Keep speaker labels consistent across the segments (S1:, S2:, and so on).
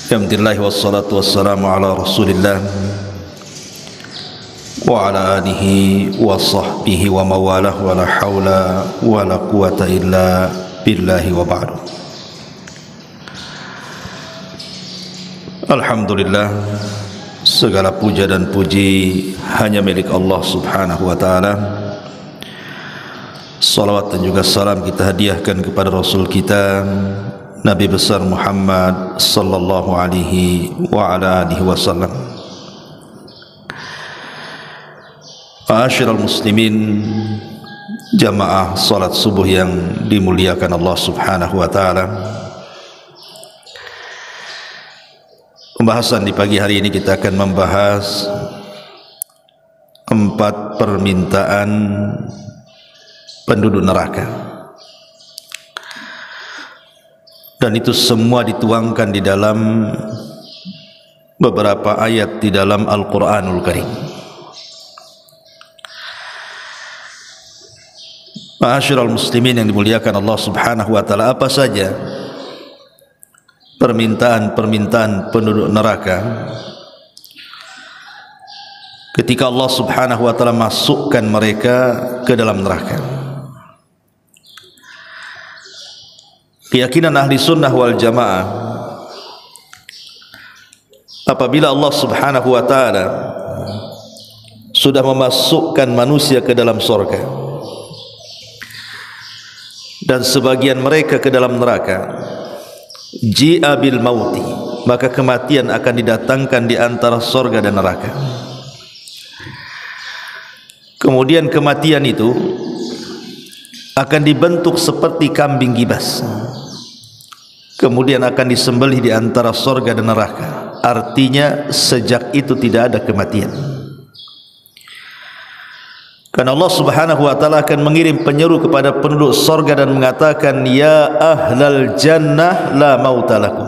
S1: Alhamdulillah wassalatu wassalamu ala Rasulillah wa ala alihi wa sahbihi wa mawalah wa la hawla wa la quwata illa billahi wa ba'du. Alhamdulillah, segala puja dan puji hanya milik Allah subhanahu wa ta'ala. Salawat dan juga salam kita hadiahkan kepada Rasul kita Nabi besar Muhammad sallallahu alaihi wa ala alihi wasallam. Ma'asyiral muslimin, jamaah salat subuh yang dimuliakan Allah subhanahu wa ta'ala. Pembahasan di pagi hari ini kita akan membahas 4 permintaan penduduk neraka. Dan itu semua dituangkan di dalam beberapa ayat di dalam Al-Quranul Karim. Ma'asyiral muslimin yang dimuliakan Allah subhanahu wa ta'ala, apa saja permintaan-permintaan penduduk neraka ketika Allah subhanahu wa ta'ala masukkan mereka ke dalam neraka? Keyakinan ahli sunnah wal jamaah, apabila Allah subhanahu wa ta'ala sudah memasukkan manusia ke dalam surga dan sebagian mereka ke dalam neraka, ji'a bil mauti, maka kematian akan didatangkan di antara surga dan neraka. Kemudian kematian itu akan dibentuk seperti kambing gibas, kemudian akan disembelih di antara surga dan neraka. Artinya sejak itu tidak ada kematian, karena Allah subhanahu wa ta'ala akan mengirim penyeru kepada penduduk surga dan mengatakan, ya ahlal jannah la mauta lakum,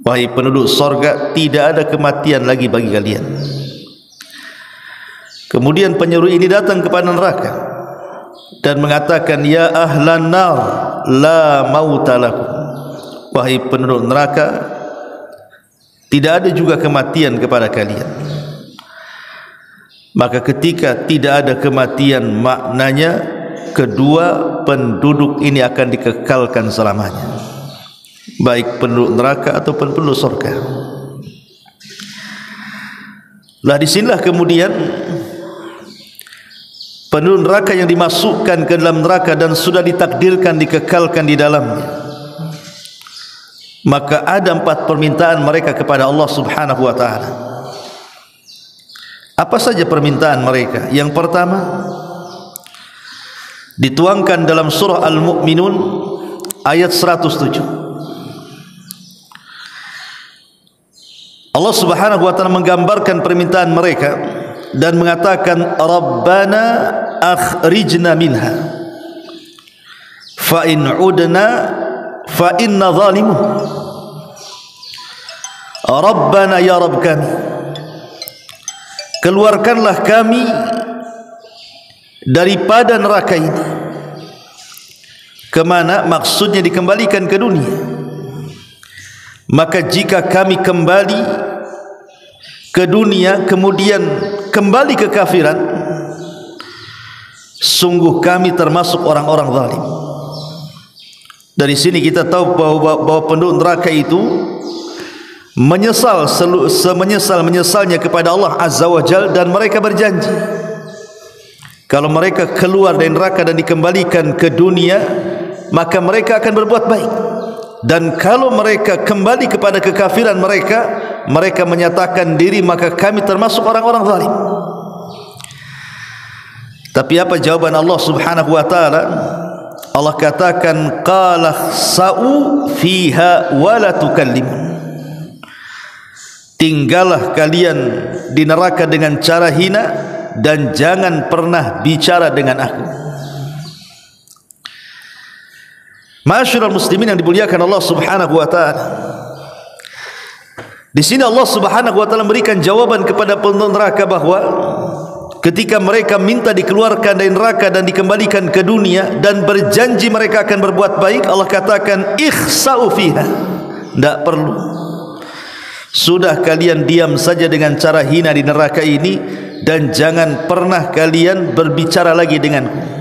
S1: wahai penduduk surga, tidak ada kematian lagi bagi kalian. Kemudian penyeru ini datang kepada neraka dan mengatakan, ya ahlan nar la mauta lakum, wahai penduduk neraka, tidak ada juga kematian kepada kalian. Maka ketika tidak ada kematian, maknanya kedua penduduk ini akan dikekalkan selamanya, baik penduduk neraka ataupun penduduk surga. Lah disinilah kemudian penduduk neraka yang dimasukkan ke dalam neraka dan sudah ditakdirkan dikekalkan di dalamnya, maka ada 4 permintaan mereka kepada Allah subhanahu wa ta'ala. Apa saja permintaan mereka? Yang pertama dituangkan dalam surah Al-Mu'minun ayat 107. Allah subhanahu wa ta'ala menggambarkan permintaan mereka dan mengatakan, Rabbana akhrijna minha fa in udna fa inna zalimun. Rabbana, ya Rabb kami, keluarkanlah kami daripada neraka ini. Kemana? Maksudnya dikembalikan ke dunia. Maka jika kami kembali ke dunia kemudian kembali ke kafiran, sungguh kami termasuk orang-orang zalim. Dari sini kita tahu bahwa penduduk neraka itu menyesal semenyesal-menyesalnya kepada Allah azza wa jalla, dan mereka berjanji kalau mereka keluar dari neraka dan dikembalikan ke dunia, maka mereka akan berbuat baik. Dan kalau mereka kembali kepada kekafiran mereka menyatakan diri, maka kami termasuk orang-orang zalim. Tapi apa jawaban Allah subhanahu wa ta'ala? Allah katakan, qala sa'u fiha wa la tukallimun, tinggallah kalian di neraka dengan cara hina dan jangan pernah bicara dengan aku. Ma'asyiral muslimin yang dimuliakan Allah subhanahu wa ta'ala, di sini Allah subhanahu wa ta'ala memberikan jawaban kepada penduduk neraka bahwa ketika mereka minta dikeluarkan dari neraka dan dikembalikan ke dunia dan berjanji mereka akan berbuat baik, Allah katakan ikhsa'u fiha, tidak perlu, Sudah kalian diam saja dengan cara hina di neraka ini, dan jangan pernah kalian berbicara lagi denganku.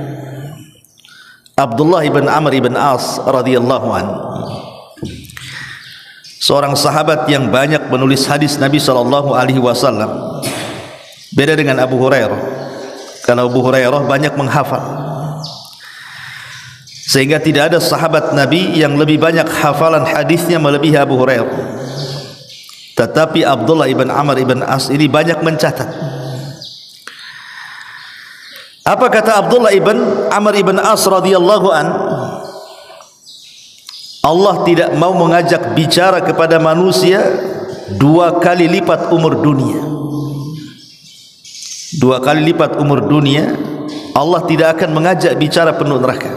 S1: Abdullah ibn Amr ibn As radhiyallahu anhu, seorang sahabat yang banyak menulis hadis Nabi SAW. Beda dengan Abu Hurairah. Karena Abu Hurairah banyak menghafal, sehingga tidak ada sahabat Nabi yang lebih banyak hafalan hadisnya melebihi Abu Hurairah. Tetapi Abdullah ibn Amr ibn As ini banyak mencatat. Apa kata Abdullah ibn Amr ibn As radhiyallahu an? Allah tidak mau mengajak bicara kepada manusia 2 kali lipat umur dunia. 2 kali lipat umur dunia, Allah tidak akan mengajak bicara penuh neraka.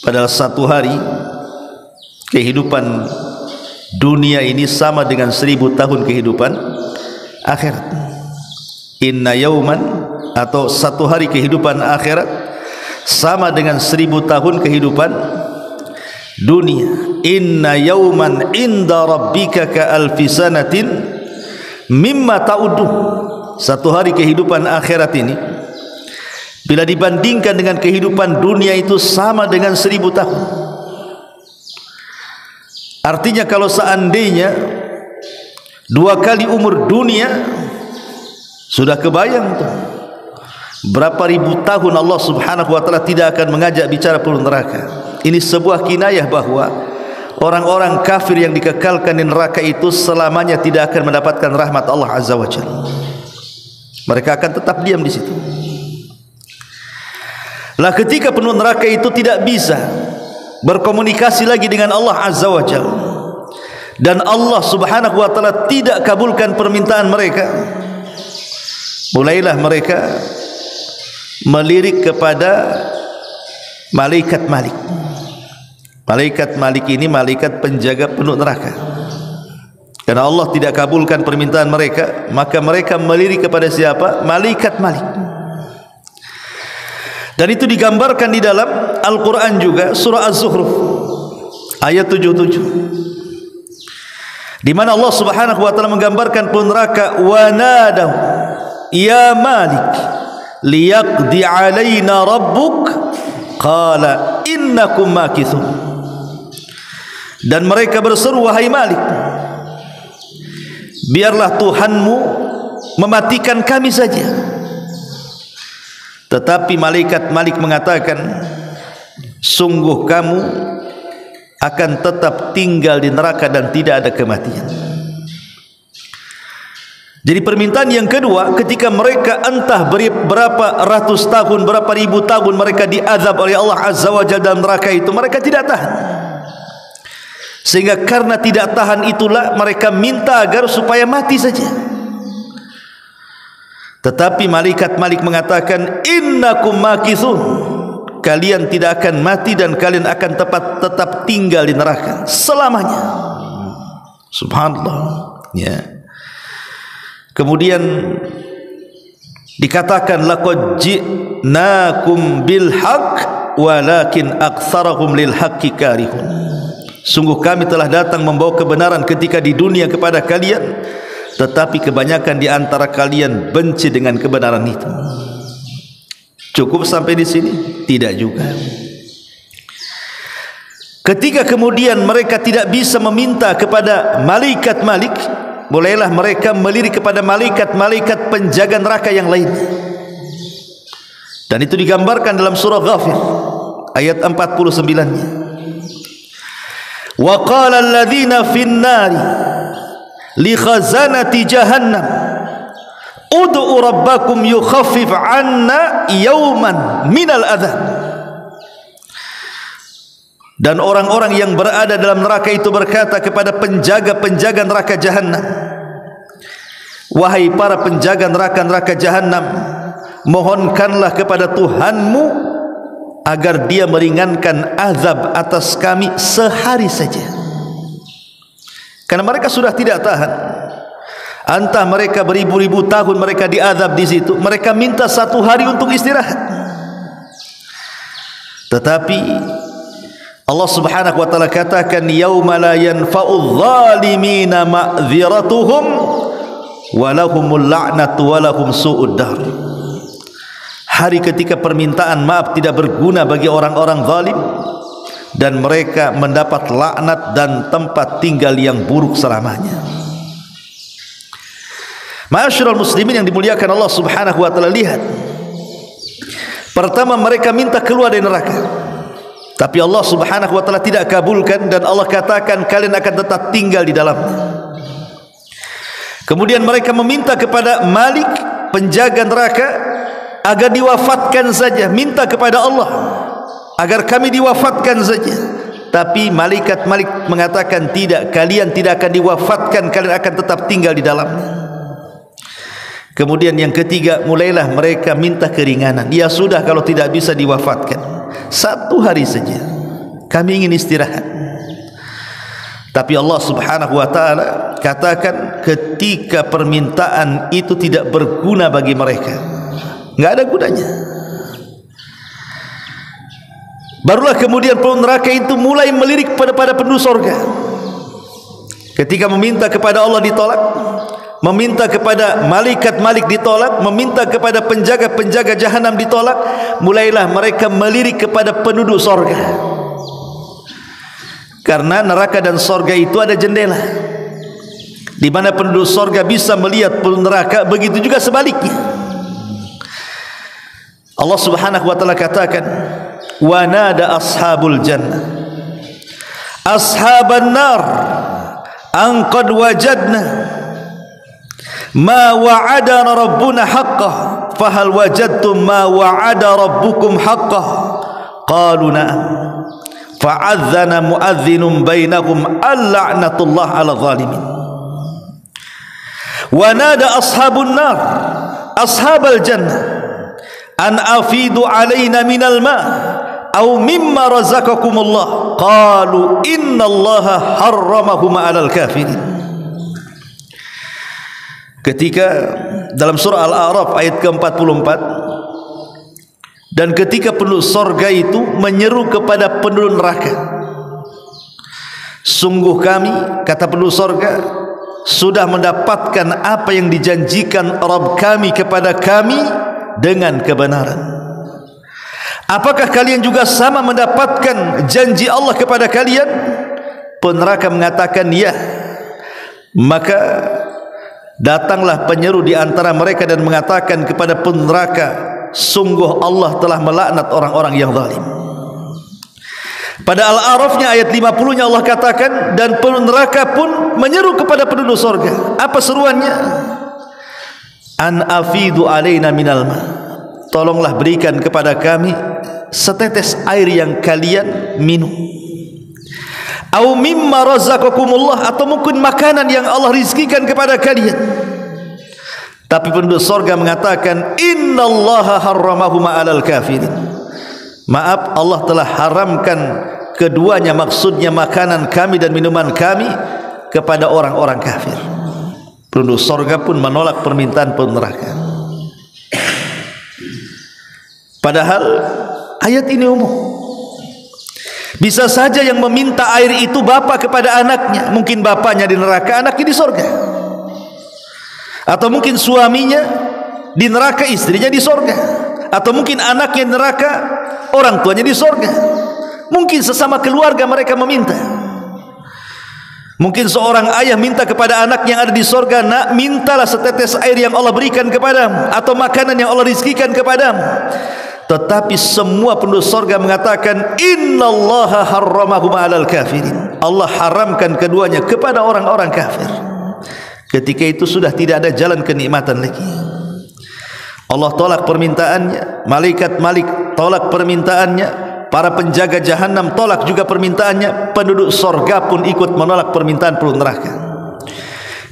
S1: Padahal satu hari kehidupan dunia ini sama dengan 1000 tahun kehidupan akhirat. Inna yauman, atau satu hari kehidupan akhirat sama dengan 1000 tahun kehidupan dunia. Inna yauman inda rabbika ka alfi sanatin mimma ta'udun. Satu hari kehidupan akhirat ini bila dibandingkan dengan kehidupan dunia itu sama dengan 1000 tahun. Artinya kalau seandainya 2 kali umur dunia, sudah kebayang tuh berapa ribu tahun Allah subhanahu wa ta'ala tidak akan mengajak bicara penuh neraka. Ini sebuah kinayah bahwa orang-orang kafir yang dikekalkan di neraka itu selamanya tidak akan mendapatkan rahmat Allah azza wa jalla. Mereka akan tetap diam di situ. Lah ketika penuh neraka itu tidak bisa berkomunikasi lagi dengan Allah azza wa jalla, dan Allah subhanahu wa ta'ala tidak kabulkan permintaan mereka, mulailah mereka melirik kepada malaikat Malik. Malaikat Malik ini malaikat penjaga penuh neraka. Karena Allah tidak kabulkan permintaan mereka, maka mereka melirik kepada siapa? Malaikat Malik. Dan itu digambarkan di dalam Al-Quran juga, surah Az-Zukhruf ayat 77, di mana Allah subhanahu wa ta'ala menggambarkan penuh neraka. Wa nadaw ya Malik liyaqdi alaina rabbuk qala innakum makithun. Dan mereka berseru, wahai Malik, biarlah Tuhanmu mematikan kami saja. Tetapi malaikat Malik mengatakan, sungguh kamu akan tetap tinggal di neraka dan tidak ada kematian. Jadi permintaan yang kedua, ketika mereka entah berapa ratus tahun, berapa ribu tahun mereka diazab oleh Allah azza wa jalla dalam neraka itu, mereka tidak tahan. Sehingga karena tidak tahan itulah mereka minta agar supaya mati saja. Tetapi malaikat Malik mengatakan, innakum makithun, kalian tidak akan mati dan kalian akan tetap tinggal di neraka selamanya. Subhanallah, ya. Kemudian dikatakan, laqad ji'nakum bil haqq walakin aktsarahum lil haqqi karihun. Sungguh kami telah datang membawa kebenaran ketika di dunia kepada kalian, tetapi kebanyakan di antara kalian benci dengan kebenaran itu. Cukup sampai di sini? Tidak juga. Ketika kemudian mereka tidak bisa meminta kepada malaikat Malik, mulailah mereka melirik kepada malaikat-malaikat penjaga neraka yang lain. Dan itu digambarkan dalam surah Ghafir ayat 49-nya. Wa qala alladhina fin nari li khazanati jahannam ud'u rabbakum yukhaffif 'anna yawman minal adzab. Dan orang-orang yang berada dalam neraka itu berkata kepada penjaga-penjaga neraka Jahannam, wahai para penjaga neraka Jahannam, mohonkanlah kepada Tuhanmu agar dia meringankan azab atas kami sehari saja. Karena mereka sudah tidak tahan. Entah mereka beribu-ribu tahun mereka diazab di situ, mereka minta satu hari untuk istirahat. Tetapi Allah Subhanahu wa taala katakan yauma la yanfa'u adh-dhalimina ma'dziratuhum wa lahumul la'natu wa lahum su'ud dar. Hari ketika permintaan maaf tidak berguna bagi orang-orang zalim dan mereka mendapat laknat dan tempat tinggal yang buruk selamanya. Ma'asyiral muslimin yang dimuliakan Allah Subhanahu wa taala, lihat. Pertama, mereka minta keluar dari neraka. Tapi Allah Subhanahu wa taala tidak kabulkan dan Allah katakan kalian akan tetap tinggal di dalamnya. Kemudian mereka meminta kepada Malik, penjaga neraka, agar diwafatkan saja, minta kepada Allah agar kami diwafatkan saja. Tapi malaikat Malik mengatakan tidak, kalian tidak akan diwafatkan, kalian akan tetap tinggal di dalamnya. Kemudian yang ketiga, mulailah mereka minta keringanan. Ya sudah, kalau tidak bisa diwafatkan, 1 hari saja, kami ingin istirahat. Tapi Allah Subhanahu wa taala katakan ketika permintaan itu tidak berguna bagi mereka, enggak ada gunanya. Barulah kemudian penduduk neraka itu mulai melirik pada penduduk surga. Ketika meminta kepada Allah ditolak, meminta kepada malaikat Malik ditolak, meminta kepada penjaga-penjaga jahanam ditolak, mulailah mereka melirik kepada penduduk surga. Karena neraka dan surga itu ada jendela, di mana penduduk surga bisa melihat penduduk neraka, begitu juga sebaliknya. Allah Subhanahu wa taala katakan, wa nada ashabul jannah ashaban nar an qad wajadna ma wa'adana rabbuna haqqan fahal wajadtum ma wa'ada rabbukum haqqan qalu na'am fa'adhana mu'adhdhinun bainahum al-la'natullah 'ala zalimin. Wa nada ashabun nar ashabal jannah an afidu 'alaina minal ma' aw mimma razaqakumullah qalu innallaha harramahuma 'alal kafirin. Ketika dalam surah Al-A'raf ayat ke-44, dan ketika penduduk surga itu menyeru kepada penduduk neraka, sungguh kami, kata penduduk surga, sudah mendapatkan apa yang dijanjikan Rabb kami kepada kami dengan kebenaran. Apakah kalian juga sama mendapatkan janji Allah kepada kalian? Peneraka mengatakan ya. Maka datanglah penyeru di antara mereka dan mengatakan kepada peneraka, sungguh Allah telah melaknat orang-orang yang zalim. Pada Al-A'rafnya ayat 50-nya Allah katakan, dan penduduk neraka pun menyeru kepada penduduk surga. Apa seruannya? An afidu alaina minal ma, tolonglah berikan kepada kami setetes air yang kalian minum. Au mimma razaqakumullah, atau mungkin makanan yang Allah rizkikan kepada kalian. Tapi penduduk surga mengatakan innallaha harramahuma 'alal kafirin. Maaf, Allah telah haramkan keduanya, maksudnya makanan kami dan minuman kami, kepada orang-orang kafir. Penduduk surga pun menolak permintaan penduduk neraka. Padahal ayat ini umum. Bisa saja yang meminta air itu bapak kepada anaknya, mungkin bapaknya di neraka, anaknya di surga. Atau mungkin suaminya di neraka, istrinya di surga. Atau mungkin anaknya di neraka, orang tuanya di surga. Mungkin sesama keluarga mereka meminta. Mungkin seorang ayah minta kepada anak yang ada di surga, nak, mintalah setetes air yang Allah berikan kepadamu, atau makanan yang Allah rizkikan kepadamu. Tetapi semua penduduk surga mengatakan innallaha harramahum 'alal kafirin. Allah haramkan keduanya kepada orang-orang kafir. Ketika itu sudah tidak ada jalan kenikmatan lagi. Allah tolak permintaannya, malaikat Malik tolak permintaannya, para penjaga jahanam tolak juga permintaannya, penduduk surga pun ikut menolak permintaan penduduk neraka.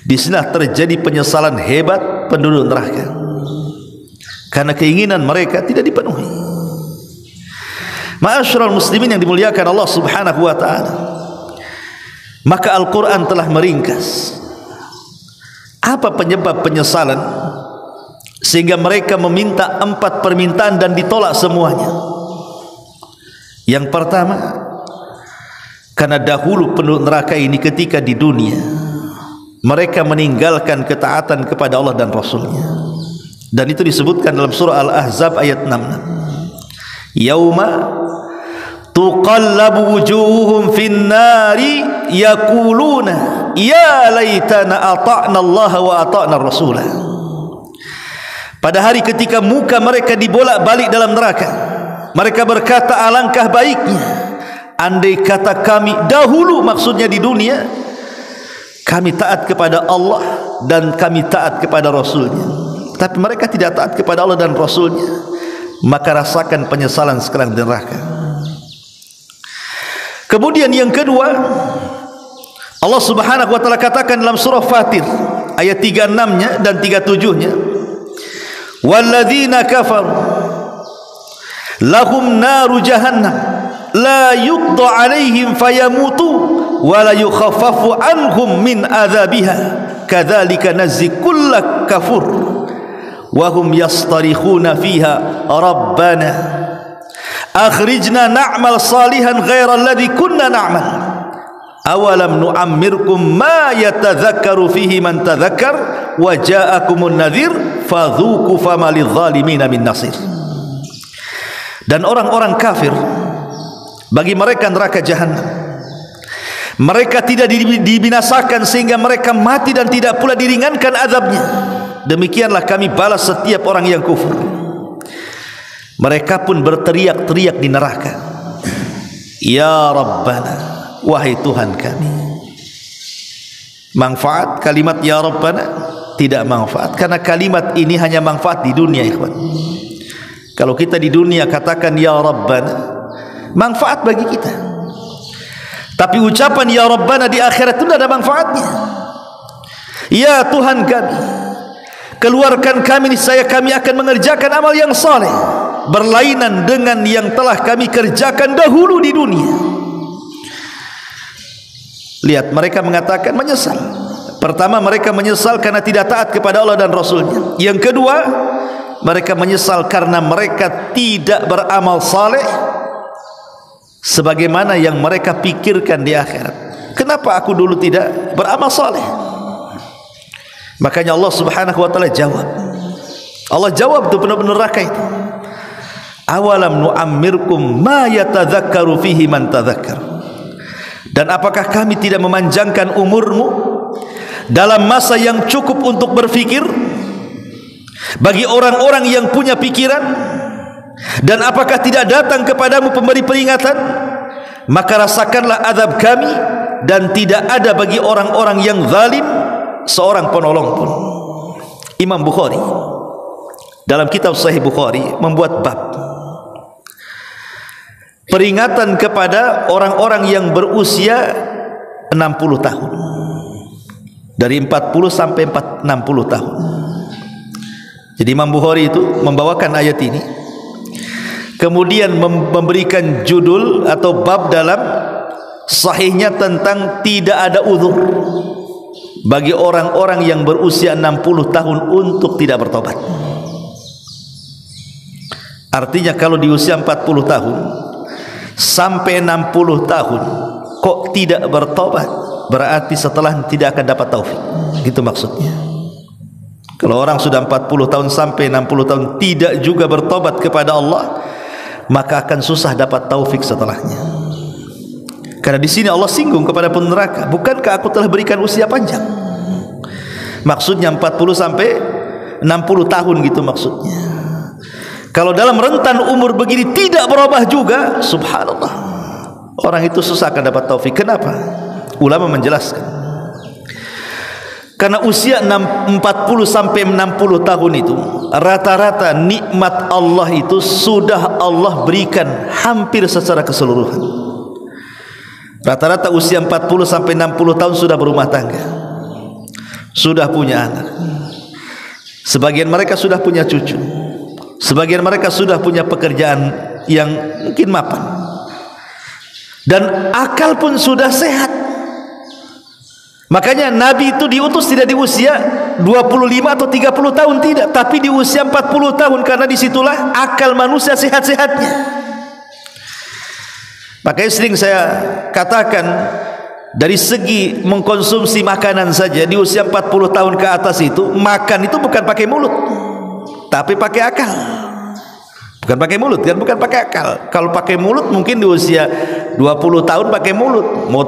S1: Di sini terjadi penyesalan hebat penduduk neraka, karena keinginan mereka tidak dipenuhi. Ma'asyiral muslimin yang dimuliakan Allah Subhanahu wa taala, maka Al-Quran telah meringkas apa penyebab penyesalan sehingga mereka meminta 4 permintaan dan ditolak semuanya. Yang pertama, Karena dahulu penduduk neraka ini ketika di dunia mereka meninggalkan ketaatan kepada Allah dan Rasulnya, dan itu disebutkan dalam surah Al-Ahzab ayat 66. Yauma tuqallabu wujuhum fin nari yaquluna ya laitana ata'na Allah wa ata'na Rasulah. Pada hari ketika muka mereka dibolak-balik dalam neraka, mereka berkata, alangkah baiknya andai kata kami dahulu, maksudnya di dunia, kami taat kepada Allah dan kami taat kepada Rasulnya. Tapi mereka tidak taat kepada Allah dan Rasulnya, maka rasakan penyesalan sekarang di neraka. Kemudian yang kedua, Allah Subhanahu wa taala katakan dalam surah Fatir ayat 36-nya dan 37-nya, walladzina kafaru lahum naru jahannam la yuqda alaihim fayamutu wa la yukhaffafu anhum min adzabiha kadzalika nazzi kulla kafur wa hum yastarikhuna fiha rabbana akhrijna na'mal salihan ghaira alladhi kunna na'mal awalam nu'ammirkum ma yatadhakkaru fihi man tadhakkar wa ja'akumun nadhir fadhuku fama lidh-dhalimin min nasir. Dan orang-orang kafir, bagi mereka neraka jahanam, mereka tidak dibinasakan sehingga mereka mati dan tidak pula diringankan azabnya. Demikianlah kami balas setiap orang yang kufur. Mereka pun berteriak-teriak di neraka, ya Rabbana, wahai Tuhan kami. Manfaat kalimat ya Rabbana? Tidak manfaat, karena kalimat ini hanya manfaat di dunia, ikhwan. Kalau kita di dunia katakan ya Rabbana, manfaat bagi kita. Tapi ucapan ya Rabbana di akhirat itu tidak ada manfaatnya. Ya Tuhan kami, keluarkan kami, niscaya kami akan mengerjakan amal yang saleh berlainan dengan yang telah kami kerjakan dahulu di dunia. Lihat, mereka mengatakan menyesal. Pertama, mereka menyesal karena tidak taat kepada Allah dan Rasulnya. Yang kedua, mereka menyesal karena mereka tidak beramal saleh sebagaimana yang mereka pikirkan di akhirat. Kenapa aku dulu tidak beramal saleh? Makanya Allah Subhanahu wa taala jawab. Allah jawab tu benar-benar neraka itu. Awalam nu'ammirkum ma yatadzakkaru fihi man tadzakkar. Dan apakah kami tidak memanjangkan umurmu dalam masa yang cukup untuk berfikir bagi orang-orang yang punya pikiran? Dan apakah tidak datang kepadamu pemberi peringatan? Maka rasakanlah azab kami, dan tidak ada bagi orang-orang yang zalim seorang penolong pun. Imam Bukhari dalam kitab Sahih Bukhari membuat bab peringatan kepada orang-orang yang berusia 60 tahun, dari 40 sampai 60 tahun. Jadi Imam Bukhari itu membawakan ayat ini, kemudian memberikan judul atau bab dalam sahihnya tentang tidak ada uzur bagi orang-orang yang berusia 60 tahun untuk tidak bertobat. Artinya kalau di usia 40 tahun sampai 60 tahun kok tidak bertobat, berarti setelah tidak akan dapat taufik. Gitu maksudnya. Kalau orang sudah 40 tahun sampai 60 tahun tidak juga bertobat kepada Allah, maka akan susah dapat taufik setelahnya. Karena di sini Allah singgung kepada peneraka, bukankah aku telah berikan usia panjang? Maksudnya 40 sampai 60 tahun gitu maksudnya. Kalau dalam rentan umur begini tidak berubah juga, subhanallah, orang itu susah akan dapat taufik. Kenapa? Ulama menjelaskan, karena usia 40 sampai 60 tahun itu rata-rata nikmat Allah itu sudah Allah berikan hampir secara keseluruhan. Rata-rata usia 40 sampai 60 tahun sudah berumah tangga, sudah punya anak, sebagian mereka sudah punya cucu, sebagian mereka sudah punya pekerjaan yang mungkin mapan, dan akal pun sudah sehat. Makanya Nabi itu diutus tidak di usia 25 atau 30 tahun, tidak, tapi di usia 40 tahun, karena disitulah akal manusia sehat-sehatnya. Makanya sering saya katakan, dari segi mengkonsumsi makanan saja di usia 40 tahun ke atas itu, makan itu bukan pakai mulut, tapi pakai akal. Bukan pakai mulut kan, bukan pakai akal. Kalau pakai mulut mungkin di usia 20 tahun pakai mulut, mau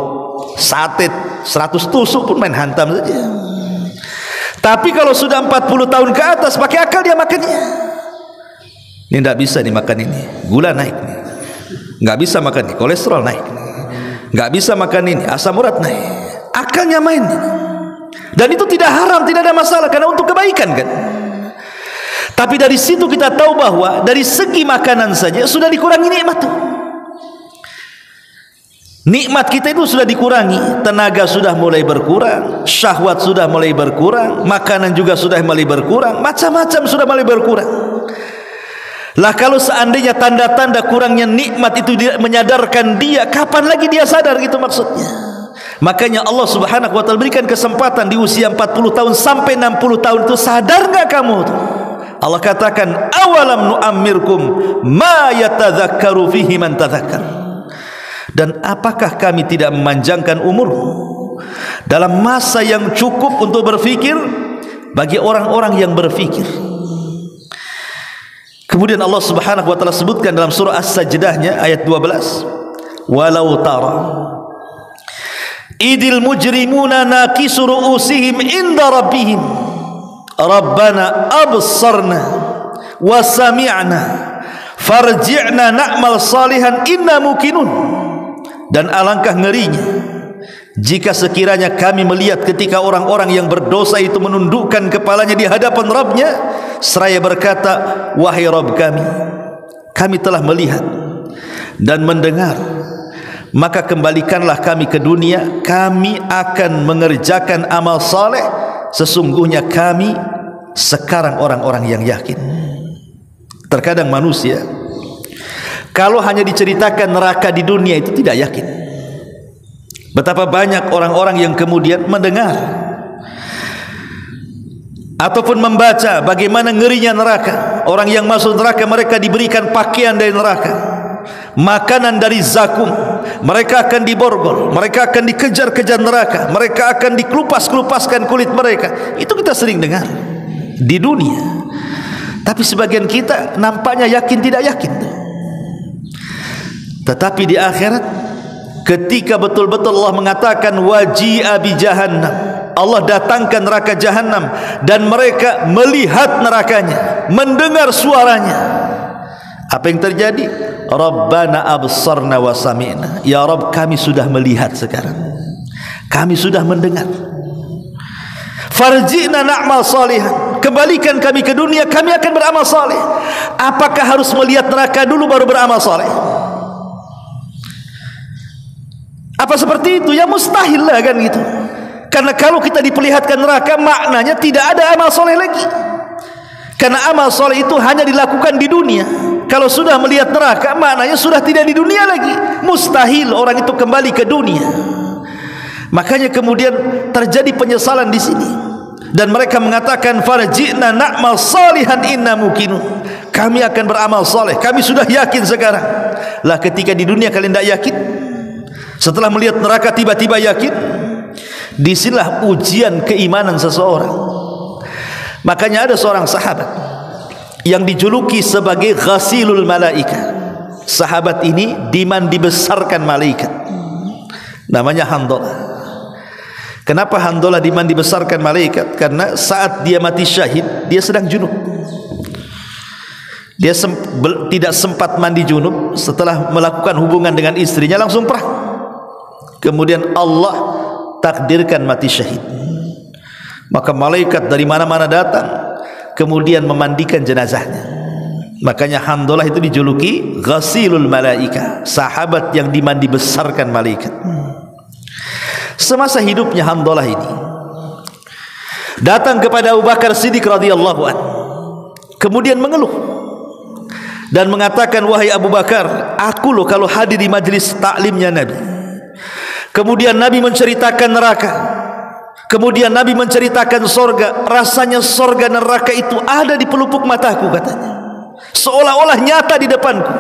S1: sate 100 tusuk pun main hantam saja. Tapi kalau sudah 40 tahun ke atas, pakai akal dia makannya. Ini tidak bisa dimakan ini, gula naik nih. Nggak bisa makan ini, kolesterol naik. Nggak bisa makan ini, asam urat naik. Akalnya main. Dan itu tidak haram, tidak ada masalah, karena untuk kebaikan kan. Tapi dari situ kita tahu bahwa dari segi makanan saja sudah dikurangi nikmat tuh. Nikmat kita itu sudah dikurangi, tenaga sudah mulai berkurang, syahwat sudah mulai berkurang, makanan juga sudah mulai berkurang, macam-macam sudah mulai berkurang. Lah kalau seandainya tanda-tanda kurangnya nikmat itu menyadarkan dia, kapan lagi dia sadar, gitu maksudnya. Makanya Allah Subhanahu wa taala berikan kesempatan di usia 40 tahun sampai 60 tahun itu, sadar enggak kamu tuh? Allah katakan, awalam nu'ammirkum ma yatadzakkaru fihi man tadzakkar. Dan apakah kami tidak memanjangkan umurmu dalam masa yang cukup untuk berfikir bagi orang-orang yang berfikir. Kemudian Allah Subhanahu wa taala sebutkan dalam surah As-Sajdah ayat 12, walau tara idil mujrimuna naqisu ru'usihim inda rabbihim rabbana absarna wa sami'na farji'na na'mal salihan inna muqinun. Dan alangkah ngerinya jika sekiranya kami melihat ketika orang-orang yang berdosa itu menundukkan kepalanya di hadapan Rabbnya seraya berkata, wahai Rabb kami telah melihat dan mendengar, maka kembalikanlah kami ke dunia, kami akan mengerjakan amal saleh, sesungguhnya kami sekarang orang-orang yang yakin. Terkadang manusia kalau hanya diceritakan neraka di dunia itu tidak yakin. Betapa banyak orang-orang yang kemudian mendengar ataupun membaca bagaimana ngerinya neraka. Orang yang masuk neraka, mereka diberikan pakaian dari neraka, makanan dari zakum, mereka akan diborgol, mereka akan dikejar-kejar neraka, mereka akan dikelupas-kelupaskan kulit mereka. Itu kita sering dengar di dunia. Tapi sebagian kita nampaknya yakin tidak yakin. Tetapi di akhirat, ketika betul-betul Allah mengatakan waji'a bi jahannam, Allah datangkan neraka jahanam, dan mereka melihat nerakanya, mendengar suaranya, apa yang terjadi? Rabbana absarna wa sami'na, ya Rabb kami sudah melihat sekarang, kami sudah mendengar. Farji'na na'mal salihan, kembalikan kami ke dunia, kami akan beramal saleh. Apakah harus melihat neraka dulu baru beramal saleh? Apa seperti itu? Ya mustahil lah kan gitu. Karena kalau kita diperlihatkan neraka, maknanya tidak ada amal soleh lagi. Karena amal soleh itu hanya dilakukan di dunia. Kalau sudah melihat neraka, maknanya sudah tidak di dunia lagi. Mustahil orang itu kembali ke dunia. Makanya kemudian terjadi penyesalan di sini. Dan mereka mengatakan farji'na na'mal salihan inna muqinun. Kami akan beramal soleh, kami sudah yakin sekarang. Lah ketika di dunia kalian tidak yakin, setelah melihat neraka tiba-tiba yakin, disinilah ujian keimanan seseorang. Makanya ada seorang sahabat yang dijuluki sebagai ghasilul malaika. Sahabat ini dimandi besarkan malaikat, namanya Handalah. Kenapa Handalah dimandi besarkan malaikat? Karena saat dia mati syahid, dia sedang junub. Dia tidak sempat mandi junub. Setelah melakukan hubungan dengan istrinya langsung perang. Kemudian Allah takdirkan mati syahid. Maka malaikat dari mana-mana datang, kemudian memandikan jenazahnya. Makanya Handalah itu dijuluki ghasilul malaika, sahabat yang dimandi besarkan malaikat. Semasa hidupnya Handalah ini datang kepada Abu Bakar Siddiq radhiyallahu anhu, kemudian mengeluh dan mengatakan, wahai Abu Bakar, aku loh kalau hadir di majelis taklimnya Nabi, kemudian Nabi menceritakan neraka, kemudian Nabi menceritakan sorga, rasanya sorga neraka itu ada di pelupuk mataku, katanya, seolah-olah nyata di depanku.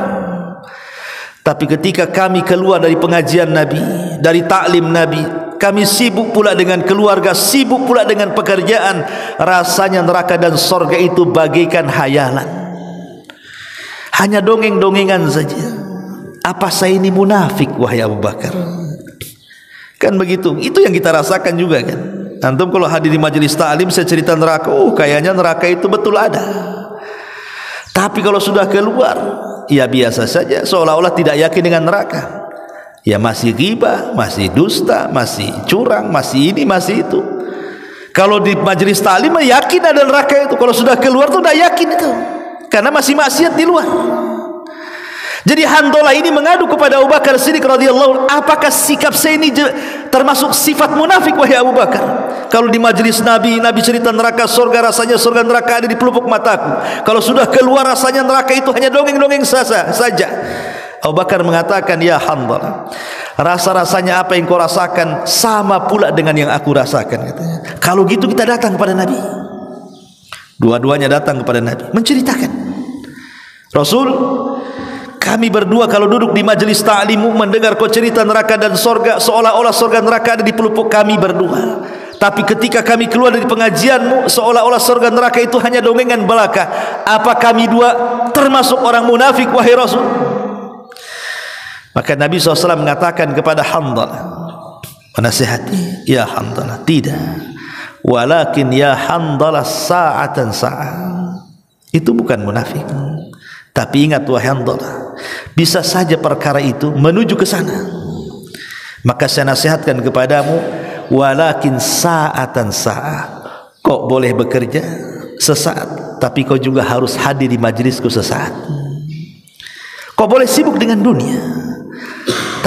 S1: Tapi ketika kami keluar dari pengajian Nabi, dari taklim Nabi, kami sibuk pula dengan keluarga, sibuk pula dengan pekerjaan, rasanya neraka dan sorga itu bagaikan hayalan, hanya dongeng-dongengan saja. Apa saya ini munafik wahai Abu Bakar? Kan begitu. Itu yang kita rasakan juga kan. Antum kalau hadir di majelis taklim saya cerita neraka, kayaknya neraka itu betul ada. Tapi kalau sudah keluar, ya biasa saja, seolah-olah tidak yakin dengan neraka. Ya masih ghibah, masih dusta, masih curang, masih ini, masih itu. Kalau di majelis taklim yakin ada neraka itu. Kalau sudah keluar tuh udah yakin itu, karena masih maksiat di luar. Jadi Handalah ini mengadu kepada Abu Bakar Siddiq radhiyallahu anhu, apakah sikap saya ini termasuk sifat munafik wahai Abu Bakar? Kalau di majelis Nabi, Nabi cerita neraka surga, rasanya surga neraka ada di pelupuk mataku. Kalau sudah keluar rasanya neraka itu hanya dongeng-dongeng saja. Abu Bakar mengatakan, ya Handalah, rasa-rasanya apa yang kau rasakan sama pula dengan yang aku rasakan, katanya. Kalau gitu kita datang kepada Nabi. Dua-duanya datang kepada Nabi menceritakan, Rasul, kami berdua kalau duduk di majelis ta'limu mendengar kau cerita neraka dan sorga, seolah-olah sorga neraka ada di pelupuk kami berdua. Tapi ketika kami keluar dari pengajianmu, seolah-olah sorga neraka itu hanya dongengan belaka. Apa kami dua termasuk orang munafik wahai Rasul? Maka Nabi SAW mengatakan kepada Handalah, menasihati, ya Handalah, tidak. Walakin ya Handalah sa'atan sa'ah. Itu bukan munafik. Tapi ingat wahai Handalah, bisa saja perkara itu menuju ke sana. Maka saya nasihatkan kepadamu, walakin sa'atan sa'ah. Kau boleh bekerja sesaat, tapi kau juga harus hadir di majlisku sesaat. Kau boleh sibuk dengan dunia,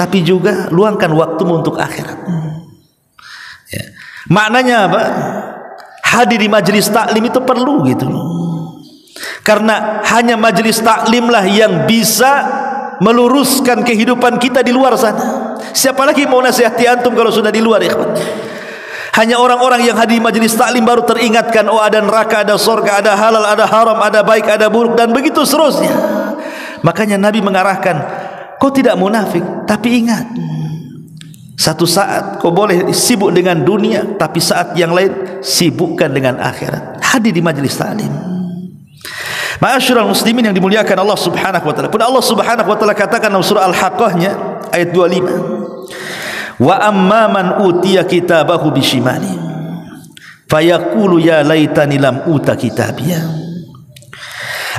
S1: tapi juga luangkan waktumu untuk akhirat. Ya. Maknanya apa? Hadir di majlis taklim itu perlu gitu. Karena hanya majlis taklimlah yang bisa meluruskan kehidupan kita di luar sana. Siapa lagi mau nasihati antum kalau sudah di luar, ikhwan? Hanya orang-orang yang hadir di majlis taklim baru teringatkan, oh ada neraka, ada surga, ada halal, ada haram, ada baik, ada buruk, dan begitu seterusnya. Makanya Nabi mengarahkan, kau tidak munafik, tapi ingat, satu saat kau boleh sibuk dengan dunia, tapi saat yang lain sibukkan dengan akhirat. Hadir di majlis taklim. Ma'asyiral muslimin yang dimuliakan Allah Subhanahu wa taala. Pun Allah Subhanahu wa taala katakan dalam surah Al-Haqqah-nya ayat 25. Wa amma man utiya kitabahu bishimali fayaqulu ya laitani lam uta kitabiyah.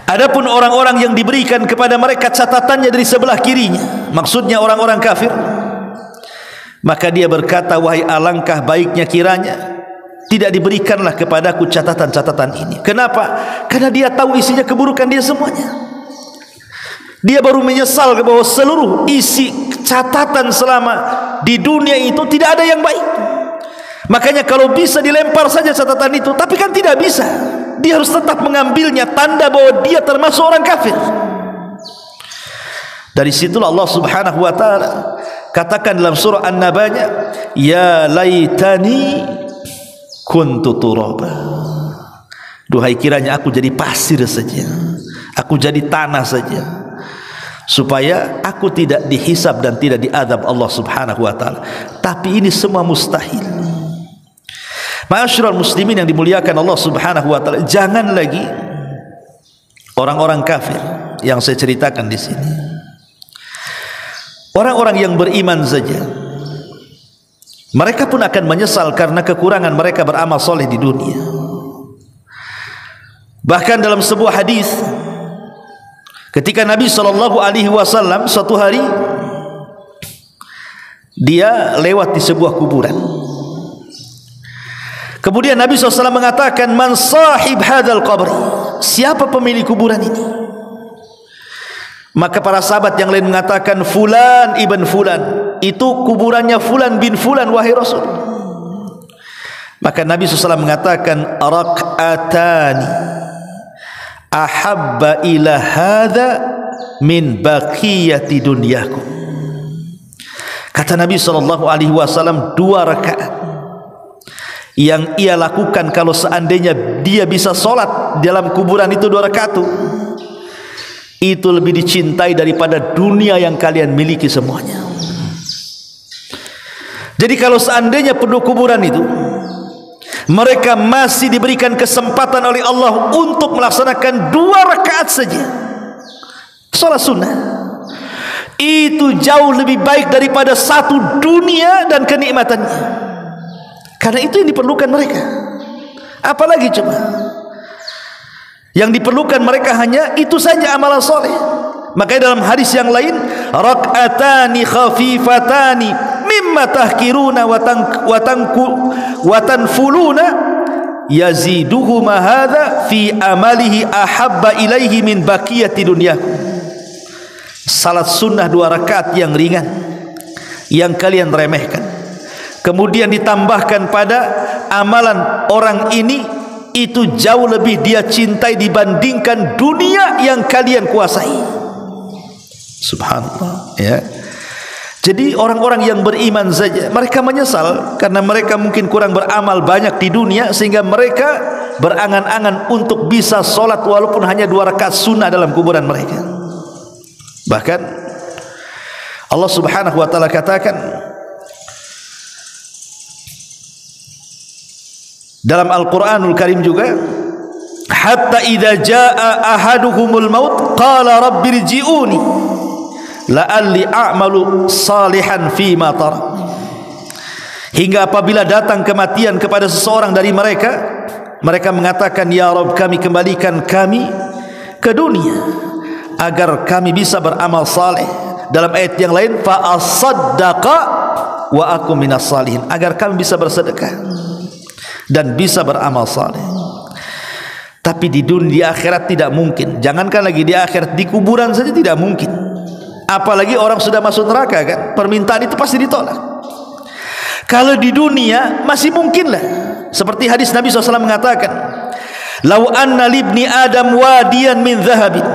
S1: Adapun orang-orang yang diberikan kepada mereka catatannya dari sebelah kirinya, maksudnya orang-orang kafir, maka dia berkata, wahai alangkah baiknya kiranya tidak diberikanlah kepadaku catatan-catatan ini. Kenapa? Karena dia tahu isinya keburukan dia semuanya. Dia baru menyesal bahwa seluruh isi catatan selama di dunia itu tidak ada yang baik. Makanya kalau bisa dilempar saja catatan itu, tapi kan tidak bisa. Dia harus tetap mengambilnya, tanda bahwa dia termasuk orang kafir. Dari situlah Allah Subhanahu wa taala katakan dalam surah An-Naba'nya, ya laitani kuntu turaba. Duhai kiranya aku jadi pasir saja, aku jadi tanah saja, supaya aku tidak dihisab dan tidak diazab Allah Subhanahu wa taala. Tapi ini semua mustahil. Ma'asyiral muslimin yang dimuliakan Allah Subhanahu wa taala, jangan lagi orang-orang kafir yang saya ceritakan di sini. Orang-orang yang beriman saja, mereka pun akan menyesal karena kekurangan mereka beramal soleh di dunia. Bahkan dalam sebuah hadis, ketika Nabi SAW suatu hari dia lewat di sebuah kuburan. Kemudian Nabi SAW mengatakan, man sahib hadzal qabr, siapa pemilik kuburan ini? Maka para sahabat yang lain mengatakan, fulan ibn fulan, itu kuburannya fulan bin fulan wahai Rasul. Maka Nabi SAW mengatakan, raq'atani ahabba ila hadha min baqiyati dunyakum. Kata Nabi SAW, 2 rakaat yang ia lakukan kalau seandainya dia bisa sholat dalam kuburan itu 2 rakaat itu lebih dicintai daripada dunia yang kalian miliki semuanya. Jadi kalau seandainya penduduk kuburan itu mereka masih diberikan kesempatan oleh Allah untuk melaksanakan 2 rakaat saja salat sunnah, itu jauh lebih baik daripada 1 dunia dan kenikmatannya. Karena itu yang diperlukan mereka. Apalagi coba, yang diperlukan mereka hanya itu saja, amalan soleh. Makanya dalam hadis yang lain, rak'atani khafifatani mimma tahkiruna wa tanfuluna yaziduhuma hadha fi amalihi ahabba ilaihi min baqiyati dunyakum. Salat sunnah 2 rakaat yang ringan yang kalian remehkan, kemudian ditambahkan pada amalan orang ini, itu jauh lebih dia cintai dibandingkan dunia yang kalian kuasai. Subhanallah, ya. Jadi orang-orang yang beriman saja mereka menyesal karena mereka mungkin kurang beramal banyak di dunia, sehingga mereka berangan-angan untuk bisa solat walaupun hanya 2 rakaat sunnah dalam kuburan mereka. Bahkan Allah Subhanahu wa taala katakan dalam Al-Qur'anul Karim juga, hatta idza jaa ahaduhumul maut qala rabbirji'uni la'alli a'malu salihan fima tarak. Hingga apabila datang kematian kepada seseorang dari mereka, mereka mengatakan, ya Rabb, kami kembalikan kami ke dunia agar kami bisa beramal saleh. Dalam ayat yang lain, fa asaddaqa wa akum minas salihin, agar kami bisa bersedekah dan bisa beramal saleh. Tapi di dunia, di akhirat tidak mungkin. Jangankan lagi di akhirat, di kuburan saja tidak mungkin. Apalagi orang sudah masuk neraka, kan permintaan itu pasti ditolak. Kalau di dunia masih mungkinlah. Seperti hadis Nabi SAW mengatakan, lau anna libni adam wadiyan min dhahabin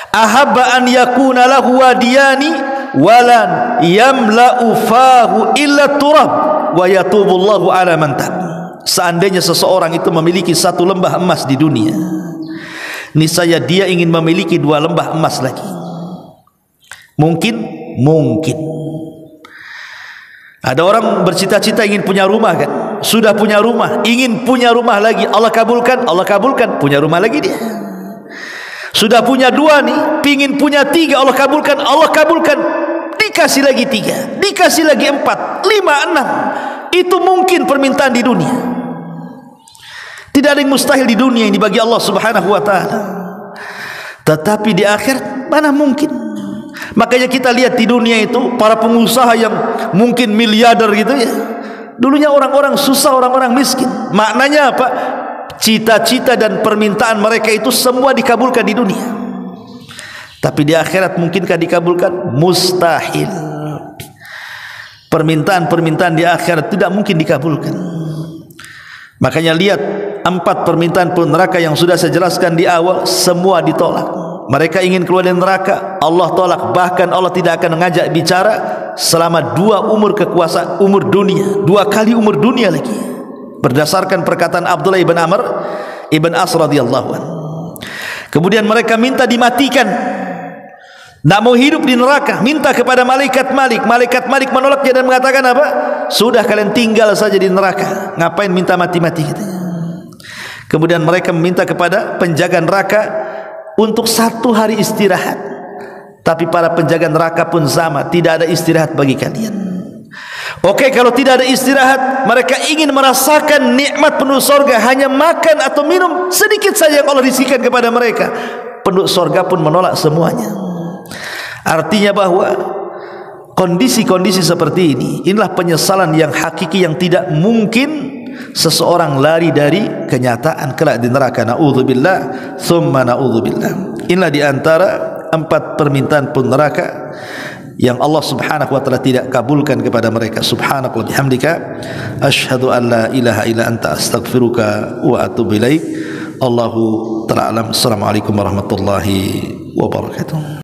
S1: ahabba an yakuna lahu wadiyani walan yamla'u fahu illa turab wa yatubullahu ala man tab. Seandainya seseorang itu memiliki 1 lembah emas di dunia, niscaya dia ingin memiliki 2 lembah emas lagi. Mungkin? Mungkin. Ada orang bercita-cita ingin punya rumah, kan? Sudah punya rumah, ingin punya rumah lagi. Allah kabulkan, Allah kabulkan, punya rumah lagi dia. Sudah punya 2 nih, pingin punya 3, Allah kabulkan, Allah kabulkan. Dikasih lagi 3, dikasih lagi 4, 5, 6. Itu mungkin permintaan di dunia. Tidak ada yang mustahil di dunia ini bagi Allah Subhanahu wa taala. Tetapi di akhirat mana mungkin? Makanya kita lihat di dunia itu para pengusaha yang mungkin miliarder gitu ya, dulunya orang-orang susah, orang-orang miskin. Maknanya apa? Cita-cita dan permintaan mereka itu semua dikabulkan di dunia. Tapi di akhirat mungkinkah dikabulkan? Mustahil. Permintaan-permintaan di akhirat tidak mungkin dikabulkan. Makanya lihat 4 permintaan penduduk neraka yang sudah saya jelaskan di awal, semua ditolak. Mereka ingin keluar dari neraka, Allah tolak. Bahkan Allah tidak akan mengajak bicara selama 2 umur kekuasaan, umur dunia, 2 kali umur dunia lagi. Berdasarkan perkataan Abdullah ibn Amr ibn As radhiyallahu anhu. Kemudian mereka minta dimatikan, tidak mau hidup di neraka, minta kepada malaikat Malik. Malaikat Malik menolaknya dan mengatakan apa? Sudah, kalian tinggal saja di neraka, ngapain minta mati-mati gitu. Kemudian mereka meminta kepada penjaga neraka untuk 1 hari istirahat. Tapi para penjaga neraka pun sama, tidak ada istirahat bagi kalian. Oke, kalau tidak ada istirahat, mereka ingin merasakan nikmat penduduk surga, hanya makan atau minum sedikit saja yang Allah rizkikan kepada mereka. Penduduk surga pun menolak semuanya. Artinya bahwa kondisi-kondisi seperti ini, inilah penyesalan yang hakiki yang tidak mungkin seseorang lari dari kenyataan kelak di neraka. Na'udzubillah thumma na'udzubillah. Inilah di antara 4 permintaan penduduk neraka yang Allah Subhanahu wa taala tidak kabulkan kepada mereka. Subhanaka wa bihamdika asyhadu an la ilaha illa anta astaghfiruka wa atubu ilaik. Allahu ta'ala alam. Assalamualaikum warahmatullahi wabarakatuh.